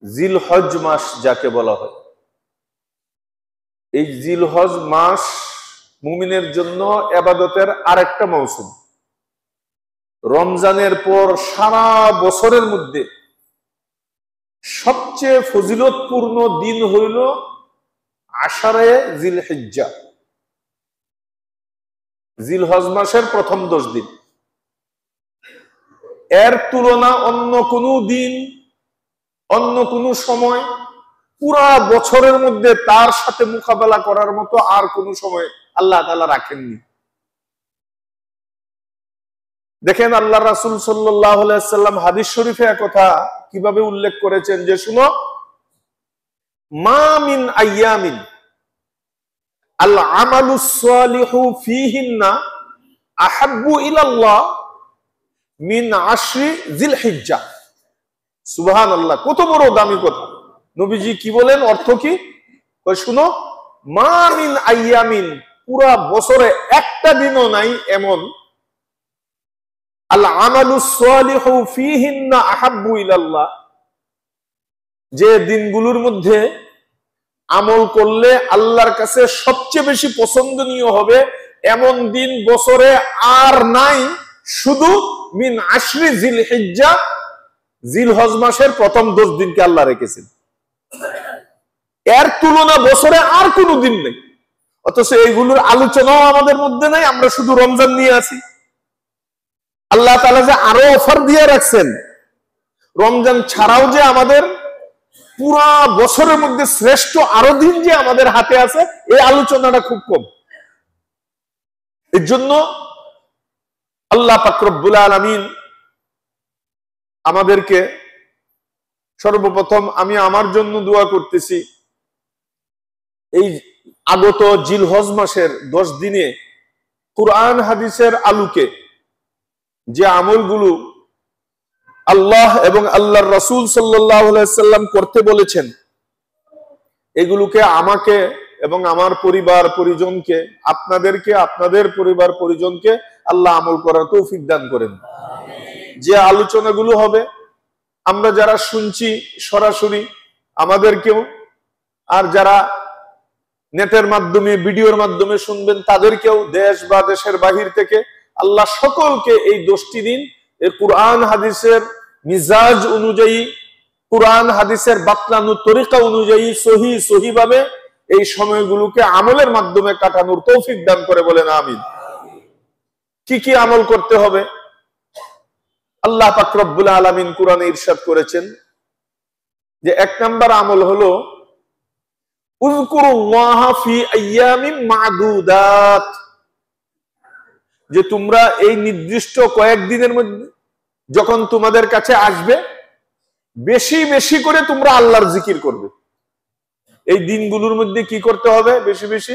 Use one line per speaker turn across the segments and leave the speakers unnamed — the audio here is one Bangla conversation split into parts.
জিলহজ মাস যাকে বলা হয়, এই জিলহজ মাস মুমিনের জন্য ইবাদতের আরেকটা মৌসুম। রমজানের পর সারা বছরের মধ্যে সবচেয়ে ফজিলতপূর্ণ দিন হইল আশারে জিলহিজ্জা, জিলহজ মাসের প্রথম 10 দিন। এর তুলনা অন্য কোনো দিন, অন্য কোনো সময় পুরা বছরের মধ্যে তার সাথে মোকাবেলা করার মতো আর কোন সময় আল্লাহ তাআলা রাখেননি। দেখেন আল্লাহ রাসূল সাল্লাল্লাহু আলাইহি ওয়াসাল্লাম হাদিস শরীফে একথা কিভাবে উল্লেখ করেছেন যে, শুনো, মা মিন আইয়ামিন আল আমালুস সালিহু ফীহিন্না আহাব্বু ইলাল্লাহ মিন আশরি জিলহিজ্জা। সুবহানাল্লাহ, কত বড় দামি কথা। নবীজি কি বলেন, অর্থ কি? শুনো, মা মিন আইয়ামিন, পুরা বছরে একটা দিনও নাই এমন, আল আমালুস সালিহু ফীহিন্না আহাব্বু ইলাল্লাহ, যে দিনগুলোর মধ্যে আমল করলে আল্লাহর কাছে সবচেয়ে বেশি পছন্দনীয় হবে এমন দিন বছরে আর নাই, শুধু মিন আশরি জিলহিজ্জা, জিলহজ মাসের প্রথম 10 দিনকে আল্লাহ রেখেছেন। এর তুলনা বছরে আর কোনো দিন নেই। অথচ এইগুলোর আলোচনাও আমাদের মধ্যে নাই, আমরা শুধু রমজান নিয়ে আছি। আল্লাহ তাআলা যে আরো অফার দিয়ে রাখছেন, রমজান ছাড়াও যে আমাদের পুরা বছরের মধ্যে শ্রেষ্ঠ আরো দিন যে আমাদের হাতে আছে, এই আলোচনাটা খুব কম। এর জন্য আল্লাহ পাক রব্বুল আলামিন আমাদেরকে, সর্বপ্রথম আমি আমার জন্য দোয়া করতেছি, এই আগত জিলহজ মাসের 10 দিনে কুরআন হাদিসের আলোকে যে আমলগুলো আল্লাহ এবং আল্লাহর রাসূল সাল্লাল্লাহু আলাইহি ওয়াসাল্লাম করতে বলেছেন, এগুলোকে আমাকে এবং আমার পরিবার পরিজনকে, আপনাদেরকে, আপনাদের পরিবার পরিজনকে আল্লাহ আমল করার তৌফিক দান করেন। যে আলোচনাগুলো হবে, আমরা যারা শুনছি সরাসরি, আমাদেরকেও, আর যারা নেটের মাধ্যমে, ভিডিওর মাধ্যমে শুনবেন, তাদেরকেও, দেশ বা দেশের বাহির থেকে আল্লাহ সকলকে এই 10টি দিন এই কুরআন হাদিসের মিজাজ অনুযায়ী, কুরআন হাদিসের বাতলানো তরিকা অনুযায়ী সহিভাবে এই সময়গুলোকে আমলের মাধ্যমে কাটানোর তৌফিক দান করে, বলেন আমিন। কি কি আমল করতে হবে? আল্লাহ পাক রব্বুল আলামিন কুরআনে ইরশাদ করেছেন যে 1 নাম্বার আমল হলো উযকুরুল্লাহা ফি আইয়ামিন মা'দুদাত, যে তোমরা এই নির্দিষ্ট কয়েকদিনের মধ্যে যখন তোমাদের কাছে আসবে, বেশি বেশি করে তোমরা আল্লাহর জিকির করবে। এই দিনগুলোর মধ্যে কি করতে হবে? বেশি বেশি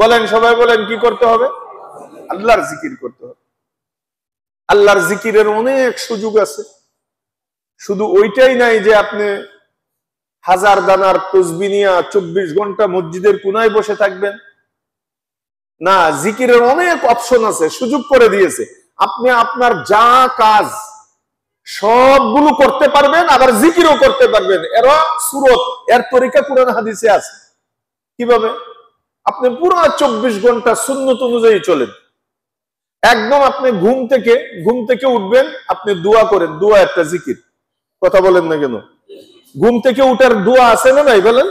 বলেন, সবাই বলেন, কি করতে হবে? আল্লাহর জিকির করতে হবে। আল্লাহর জিকিরের অনেক সুযোগ আছে। শুধু ওইটাই নাই যে আপনি 1000 দানার তসবিহ নিয়ে 24 ঘন্টা মসজিদের কোনায় বসে থাকবেন। না, জিকিরের অনেক অপশন আছে, সুযোগ করে দিয়েছে। আপনি আপনার যা কাজ সবগুলো করতে পারবেন, আবার জিকিরও করতে পারবেন। এরা সুরত, এর তরিকা কুরআন হাদিসে আছে। কিভাবে? আপনি পুরো 24 ঘন্টা সুন্নত অনুযায়ী চলেন। একদম আপনি ঘুম থেকে উঠবেন, আপনি দোয়া করেন, দোয়া একটা জিকির। কথা বলেন না কেন? ঘুম থেকে উঠার দোয়া আছে না নাই বলেন?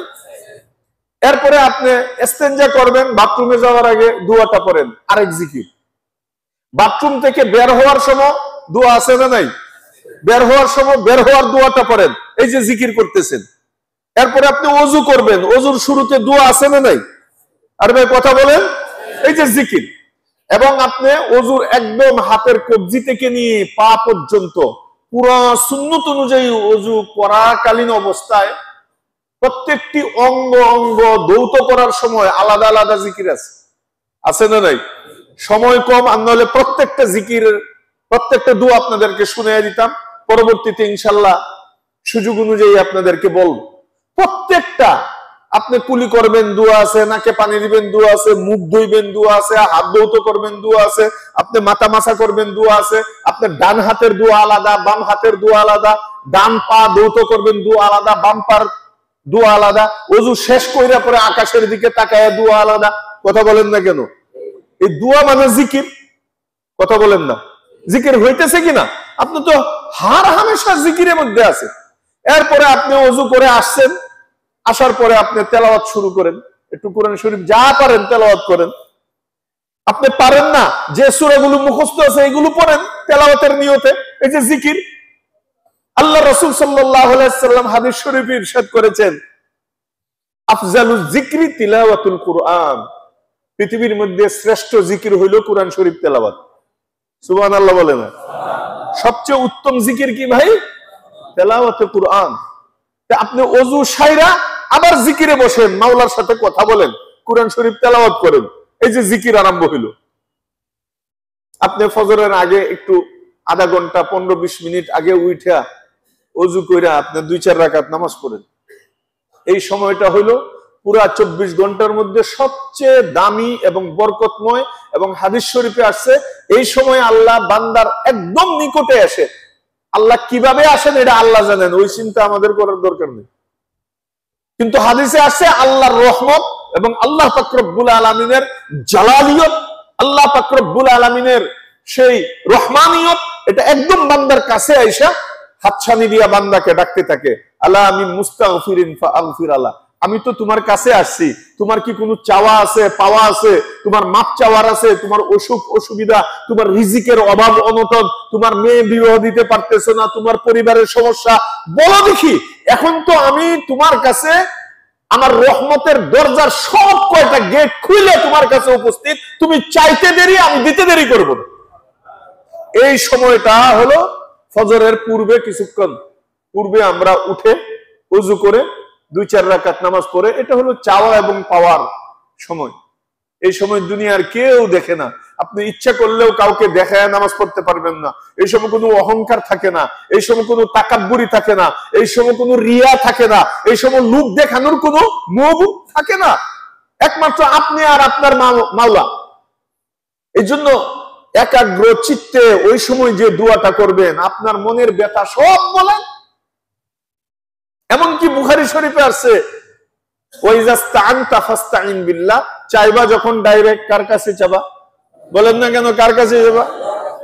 এরপরে আপনি ইস্তেঞ্জা করবেন, বাথরুমে যাওয়ার আগে দোয়াটা পড়েন, আরেক জিকির। বাথরুম থেকে বের হওয়ার সময় দোয়া আছে না নাই? বের হওয়ার সময় বের হওয়ার দোয়াটা পড়েন, এই যে জিকির করতেছেন। এরপরে আপনি ওযু করবেন, ওযুর শুরুতে দোয়া আছে না নাই? আর ভাই কথা বলেন, এই যে জিকির। এবং আপনি ওযুর একদম হাতের কবজি থেকে নিয়ে পা পর্যন্ত পুরো সুন্নত অনুযায়ী ওযু করাকালীন অবস্থায় প্রত্যেকটি অঙ্গ ধৌত করার সময় আলাদা আলাদা জিকির আছে না নাই? সময় কম, আর নাহলে প্রত্যেকটা জিকিরের প্রত্যেকটা দোয়া আপনাদেরকে শুনিয়ে দিতাম। পরবর্তীতে ইনশাআল্লাহ সুযোগ অনুযায়ী আপনাদেরকে বলব। প্রত্যেকটা আপনি কুলি করবেন, দোয়া আছে, নাকে পানি দিবেন, দোয়া আছে, মুখ ধুইবেন, দোয়া আছে, হাত ধৌত করবেন, দোয়া আছে, আপনি মাথা মাসা করবেন, দোয়া আছে, আপনার ডান হাতের দোয়া আলাদা, বাম হাতের দোয়া আলাদা, ডান পা দৌত করবেন, দোয়া আলাদা, বাম পার দোয়া আলাদা, ওযু শেষ কইরা পরে আকাশের দিকে তাকায় দোয়া আলাদা। কথা বলেন না কেন? এই দোয়া মানে জিকির। কথা বলেন না, জিকির হইতেছে কিনা? আপনি তো হার হামেশা জিকিরের মধ্যে আছে। এরপরে আপনি ওযু করে আসছেন, আসার পরে আপনি তেলাওয়াত শুরু করেন, একটু কোরআন শরীফ যা পারেন তেলাওয়াত করেন। আপনি পারেন না যে সূরাগুলো মুখস্থ আছে এগুলো পড়েন তেলাওয়াতের নিয়তে, এই যে জিকির। আল্লাহ রাসূল সাল্লাল্লাহু আলাইহি ওয়াসাল্লাম হাদিস শরীফে ইরশাদ করেছেন, আফজালুজ যিকরি তিলাওয়াতুল কুরআন। পৃথিবীর মধ্যে শ্রেষ্ঠ জিকির হইল কোরআন শরীফ তেলাওয়াত। সুবহানাল্লাহ বলেন না? সবচেয়ে উত্তম জিকির কি ভাই? তেলাওয়াতে কুরআন। আপনি ওযু সাইরা আবার জিকিরে বসেন, মাওলার সাথে কথা বলেন, কোরআন শরীফ তেলাওয়াত করেন, এই যে জিকির আরম্ভ হইল। আপনি ফজরের আগে একটু আধা ঘন্টা 15-20 মিনিট আগে উঠা ওযু কইরা আপনি 2-4 রাকাত নামাজ পড়েন। এই সময়টা হইলো পুরা 24 ঘন্টার মধ্যে সবচেয়ে দামি এবং বরকতময়। এবং হাদিস শরীফে আসছে এই সময় আল্লাহ বান্দার একদম নিকটে আসে। আল্লাহ কিভাবে আসেন এটা আল্লাহ জানেন, ওই চিন্তা আমাদের করার দরকার নেই। কিন্তু হাদিসে আসছে আল্লাহর রহমত এবং আল্লাহ পাক রব্বুল আলামিনের জালালিয়ত, আল্লাহ পাক রব্বুল আলামিনের সেই রহমানিয়ত, এটা একদম বান্দার কাছে আইসা হাতছানি দিয়া বান্দাকে ডাকতে থাকে, আলা আমি মুস্তাগফিরিন ফাগফির আল্লাহ, আমি তো তোমার কাছে আসছি, তোমার কি কোনো চাওয়া আছে, পাওয়া আছে, তোমার মাপ চাওয়ার আছে, তোমার অসুখ অসুবিধা, তোমার রিজিকের অভাব অনটন, তোমার মেয়ে বিবাহ দিতে পারতেছো না, তোমার পরিবারের সমস্যা, বলো দেখি। এখন তো আমি তোমার কাছে আমার রহমতের দরজার সব কয়টা গেট খুলে তোমার কাছে উপস্থিত, তুমি চাইতে দেরি, আমি দিতে দেরি করব না। এই সময়টা হলো ফজরের পূর্বে, কিছুক্ষণ পূর্বে আমরা উঠে ওযু করে 2-4 রাকাত নামাজ পড়ে, এটা হলো চাওয়া এবং পাওয়ার সময়। এই সময় দুনিয়ার কেউ দেখে না, আপনি ইচ্ছা করলেও কাউকে দেখায় নামাজ পড়তে পারবেন না। এই সময় কোনো অহংকার থাকে না, এই সময় কোনো তাকাব্বুরি থাকে না, এই সময় কোনো রিয়া থাকে না, এই সময় লোক দেখানোর কোনো মোহ থাকে না, একমাত্র আপনি আর আপনার মাওলা। এই জন্য একাগ্র চিত্তে ওই সময় যে দোয়াটা করবেন, আপনার মনের ব্যথা সব বলেন। এমনকি বুখারী শরীফে আছে, ওয়াইজাস্তাআনতা ফাস্তাইন বিল্লাহ, চাইবা যখন ডাইরেক্ট কার কাছে চাবা? বলেন না কেন কার কাছে যাবা?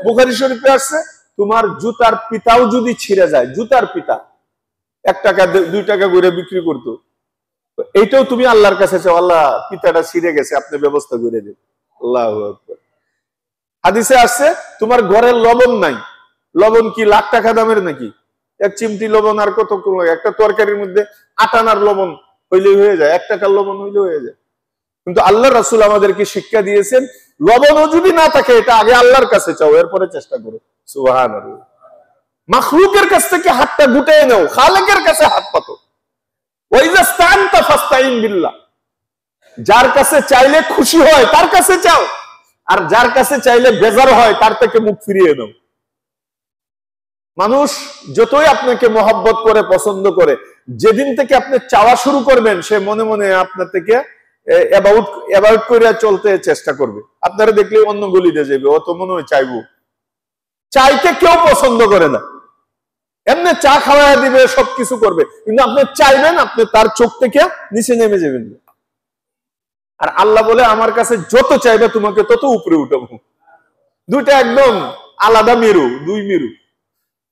বুখারী শরীফে আছে, তোমার জুতার পিতাও যদি ছিঁড়ে যায়, জুতার পিতা 1 টাকা 2 টাকা করে বিক্রি করতো, এইটাও তুমি আল্লাহর কাছে চাও, আল্লাহ পিতাটা ছিঁড়ে গেছে, আপনি ব্যবস্থা করে দেন। আল্লাহু আকবার। হাদিসে আসছে, তোমার ঘরের লবণ নাই, লবণ কি লাখ টাকা দামের নাকি? 1 চিমটি লবণ আর কত, একটা তরকারির মধ্যে 8 আনার লবণ হইলেই হয়ে যায়, 1 টাকার লবণ হইলে হয়ে যায়। কিন্তু আল্লাহ রাসূল আমাদেরকে শিক্ষা দিয়েছেন, লবণও যদি না থাকে এটা আগে আল্লাহর কাছে চাও, এরপরে চেষ্টা করো। সুবহানাল্লাহ। মাখলুকের কাছ থেকে হাতটা গুটিয়ে নাও, খালেকের কাছে হাত পাতো। ওয়াইজাস্তাআনতা ফাস্তাইন বিল্লাহ, যার কাছে চাইলে খুশি হয় তার কাছে চাও, আর যার কাছে চাইলে বেজার হয় তার থেকে মুখ ফিরিয়ে নাও। মানুষ যতই আপনাকে মহব্বত করে, পছন্দ করে, যেদিন থেকে আপনি চাওয়া শুরু করবেন সে মনে মনে আপনার থেকে অ্যাবাউট করে চলতে চেষ্টা করবে। আপনারা দেখলে অন্য গলিতে যাবে, অত মনে হয় চাইবো। চাইতে কেউ পছন্দ করে না, এমনি চা খাওয়া দিবে, সবকিছু করবে, কিন্তু আপনি চাইবেন, আপনি তার চোখ থেকে নিচে নেমে যাবেন। আর আল্লাহ বলে, আমার কাছে যত চাইবে তোমাকে তত উপরে উঠাবো। দুইটা একদম আলাদা মেরু, 2 মেরু।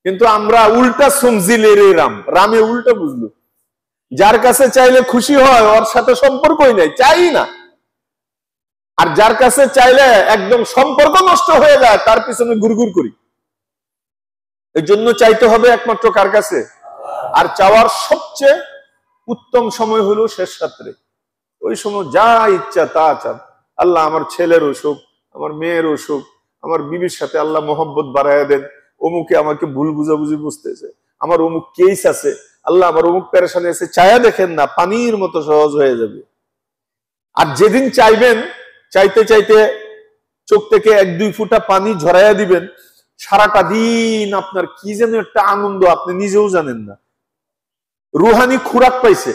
কিন্তু আমরা উল্টা সমজিলে রে রাম, রামে উল্টা বুঝলো। যার কাছে চাইলে খুশি হয় ওর সাথে সম্পর্কই নাই, চাই না। আর যার কাছে চাইলে একদম সম্পর্ক নষ্ট হয়ে যায় তার পিছনে গুড়গুড় করি। এই জন্য চাইতে হবে একমাত্র কার কাছে? আর চাওয়ার সবচেয়ে উত্তম সময় হলো শেষ রাত্রে। ওই সময় যা ইচ্ছা তা চান। আল্লাহ আমার ছেলের অসুখ, আমার মেয়ের অসুখ, আমার বিবির সাথে আল্লাহ মোহব্বত বাড়াইয়া দেন, অমুকে আমাকে ভুল বুঝাবুঝি বুঝতেছে, আমার অমুক কেস আছে, আল্লাহ আমার অমুক পেরেশানি আছে, চায়া দেখেন না পানির মতো সহজ হয়ে যাবে। আর যেদিন চাইবেন, চাইতে চাইতে চোখ থেকে 1-2 ফোঁটা পানি ঝরাইয়া দিবেন, সারাটা দিন আপনার কি যেন একটা আনন্দ, আপনি নিজেও জানেন না। রুহানি খুরাক পাইছে,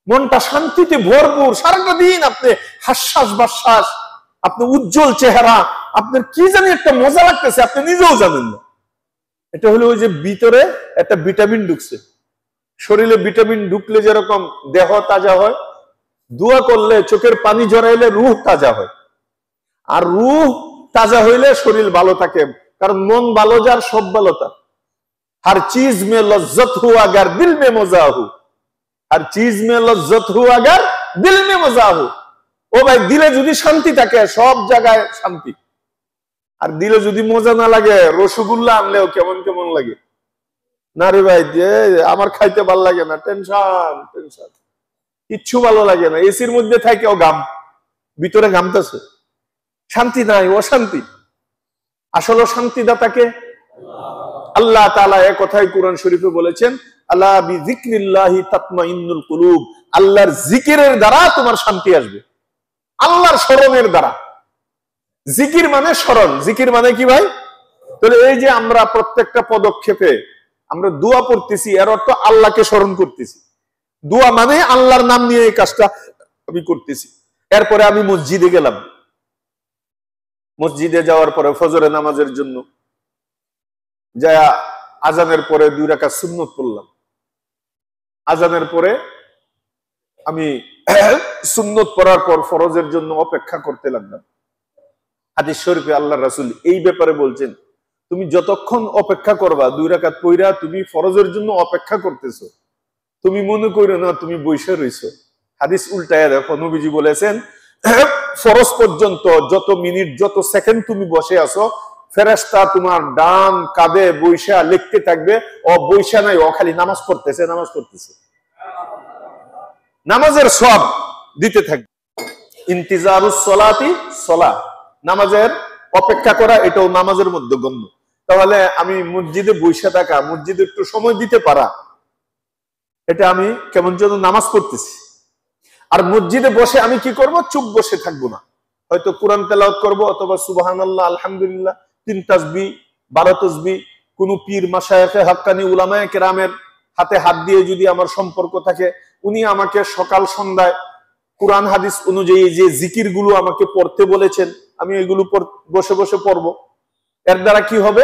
মনটা শান্তিতে ভরপুর, সারাটা দিন আপনি হাস্যাস বাশ্বাস, আপনি উজ্জ্বল চেহারা, আপনার কি জানি একটা মজা লাগতেছে, আপনি নিজেও জানেন না। এটা হলো ওই যে ভিতরে একটা ভিটামিন ঢুকছে, শরীরে ভিটামিন ঢুকলে যেরকম দেহ তাজা হয়, দোয়া করলে চোখের পানি ঝরাইলে রূহ তাজা হয়, আর রূহ তাজা হইলে শরীর ভালো থাকে। কারণ মন ভালো যার সব ভালো তার। हर चीज में लज्जत हो अगर दिल में मजा हो, हर चीज में लज्जत हो अगर दिल में मजा हो। ও ভাই, দিলে যদি শান্তি থাকে সব জায়গায় শান্তি, আর দিলে যদি মজা না লাগে, রসগোল্লা আনলেও কেমন কেমন লাগে না রে ভাই, যে আমার খাইতে ভালো লাগে না, টেনশন টেনশন, কিচ্ছু ভালো লাগে না। এসির মধ্যে থাকেও গাম, ভিতরে ঘামতেছে, শান্তি নাই, অশান্তি। আসলে শান্তিদাতাকে আল্লাহ তাআলা এক কথায় কোরআন শরীফে বলেছেন, আলা বিযিকরিল্লাহি তাতমাইন্নুল কুলুব, আল্লাহর জিকিরের দ্বারা তোমার শান্তি আসবে, আল্লাহর স্মরণের দ্বারা। জিকির মানে স্মরণ, জিকির মানে কি ভাই? তাহলে এই যে আমরা প্রত্যেকটা পদক্ষেপে আমরা দোয়া পড়তেছি, এর অর্থ আল্লাহকে স্মরণ করতেছি। দোয়া মানে আল্লাহর নাম নিয়ে এই কাজটা আমি করতেছি। এরপরে আমি মসজিদে গেলাম, মসজিদে যাওয়ার পরে ফজরের নামাজের জন্য যা আজানের পরে 2 রাকাত সুন্নত পড়লাম। আজানের পরে আমি সুন্নত পড়ার পর ফরজের জন্য অপেক্ষা করতে লাগলাম। হাদিস শরীফে আল্লাহর রাসূল এই ব্যাপারে বলছেন, তুমি যতক্ষণ অপেক্ষা করবা 2 রাকাত পড়া তুমি ফরজের জন্য অপেক্ষা করতেছো, তুমি মনে করো না তুমি বসে রইছো। হাদিস উল্টায়া দেখো, নবীজি বলেছেন ফরজ পর্যন্ত যত মিনিট যত সেকেন্ড তুমি বসে আছো, ফেরেশতা তোমার ডান কাঁধে বৈশা লিখতে থাকবে, ও বৈশা নাই, ও খালি নামাজ পড়তেছে নামাজ পড়তেছে, নামাজের সব দিতে থাকবে। ইন্তিজারুস সলাতি সলাহ, নামাজের অপেক্ষা করা, এটাও নামাজের মধ্যে গণ্য। তাহলে আমি মসজিদে বৈশা থাকা, মসজিদে একটু সময় দিতে পারা, এটা আমি কেমন যেন নামাজ পড়তেছি। আর মসজিদে বসে আমি কি করব? চুপ বসে থাকবো না, হয়তো কোরআন তেলাওয়াত করব, অথবা সুবহানাল্লাহ আলহামদুলিল্লাহ 3 তাসবিহ 12 তাসবিহ। কোন পীর মাশায়েখে হাক্কানি উলামায়ে কেরামের হাতে হাত দিয়ে যদি আমার সম্পর্ক থাকে, উনি আমাকে সকাল সন্ধ্যায় কোরআন হাদিস অনুযায়ী যে জিকির গুলো আমাকে পড়তে বলেছেন, আমি এগুলো বসে বসে পড়ব। এর দ্বারা কি হবে?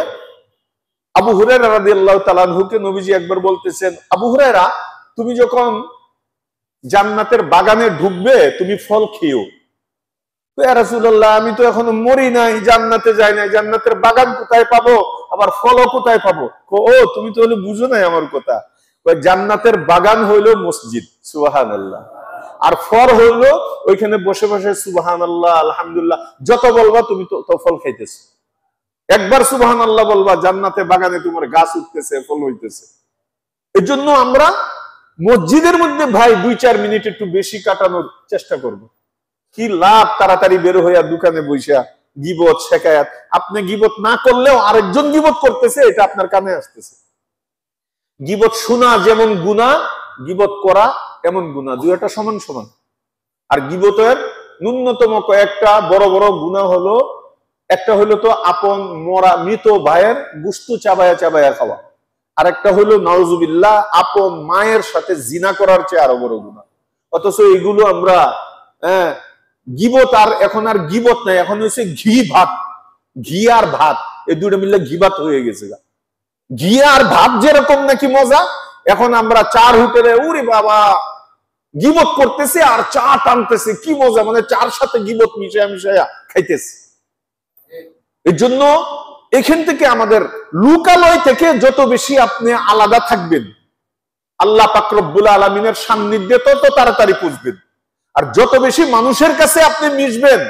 আবু হুরায়রা রাদিয়াল্লাহু তাআলা আনহুকে নবীজি একবার বলতেছেন, আবু হুরায়রা, তুমি যখন জান্নাতের বাগানে ঢুকবে তুমি ফল খেও। ইয়া রাসূলুল্লাহ, আমি তো এখনো মরি নাই, জান্নাতে যাই নাই, জান্নাতের বাগান কোথায় পাবো, আবার ফলও কোথায় পাবো? ও তুমি তো হলো বুঝো নাই আমার কথা। জান্নাতের বাগান হইলো মসজিদ, সুবহানাল্লাহ, আর ফল হইলো ওইখানে বসে বসে সুবহানাল্লাহ আলহামদুলিল্লাহ যত বলবা তুমি তো ফল খাইতেছো। একবার সুবহানাল্লাহ বলবা, জান্নাতে বাগানে তোমার গাছ উঠতেছে, ফল হইতেছে। এই জন্য আমরা মসজিদের মধ্যে ভাই 2-4 মিনিট একটু বেশি কাটানোর চেষ্টা করব। কি লাভ তাড়াতাড়ি বের হইয়া দোকানে বইসা গীবত শেখায়াত? আপনি গীবত না করলেও আরেকজন গীবত করতেছে, এটা আপনার কানে আসতেছে। গীবত শোনা যেমন গুনাহ, গীবত করা এমন গুনাহ, দুইটা সমান সমান। আর গীবতের ন্যূনতম কয়েকটা বড় বড় গুনাহ হলো, একটা হলো তো আপন মরা মৃত ভাইয়ের গোশত চাবায়া চাবায়া খাওয়া, আর একটা হলো নাউজুবিল্লাহ আপন মায়ের সাথে জিনা করার চেয়ে আরো বড় গুনাহ। অথচ এইগুলো আমরা গীবত, আর এখন আর গীবত নাই, এখন হচ্ছে ঘি ভাত, ঘি আর ভাত, এই দুটো মিললে ঘিবাত হয়ে গেছে। ঘি আর ভাত যেরকম নাকি মজা, এখন আমরা 4 হোটেলে উরে বাবা গীবত করতেছে আর চা টানতেছে, কি মজা, মানে চার সাথে গীবত মিশায়া মিশায়া খাইতেছে। এই জন্য এখান থেকে আমাদের লোকালয় থেকে যত বেশি আপনি আলাদা থাকবেন, আল্লাহ পাক রব্বুল আলামিনের সান্নিধ্যে তত তাড়াতাড়ি পৌঁছবেন। আর যত বেশি মানুষের কাছে আপনি মিশবেন,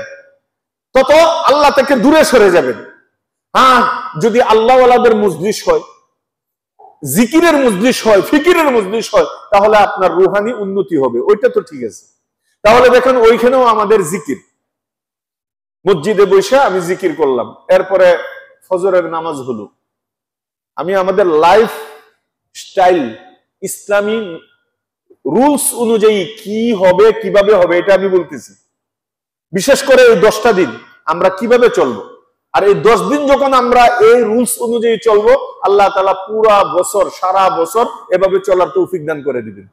তত আল্লাহ থেকে দূরে সরে যাবেন। হ্যাঁ, যদি আল্লাহওয়ালাদের মজলিস হয়, জিকিরের মজলিস হয়, ফিকিরের মজলিস হয়, তাহলে আপনার রুহানি উন্নতি হবে, ওইটা তো ঠিক আছে। তাহলে দেখেন ওইখানেও আমাদের জিকির, মসজিদে বসে আমি জিকির করলাম, এরপরে ফজরের নামাজ হলো। আমি আমাদের লাইফ স্টাইল ইসলামী রুলস অনুযায়ী কি হবে, কিভাবে হবে, এটা আমি বলতেছি। বিশেষ করে এই 10টা দিন আমরা কিভাবে চলবো, আর এই 10 দিন যখন আমরা এই রুলস অনুযায়ী চলবো, আল্লাহ তাআলা পুরা বছর, সারা বছর এভাবে চলার তৌফিক দান করে দিবেন।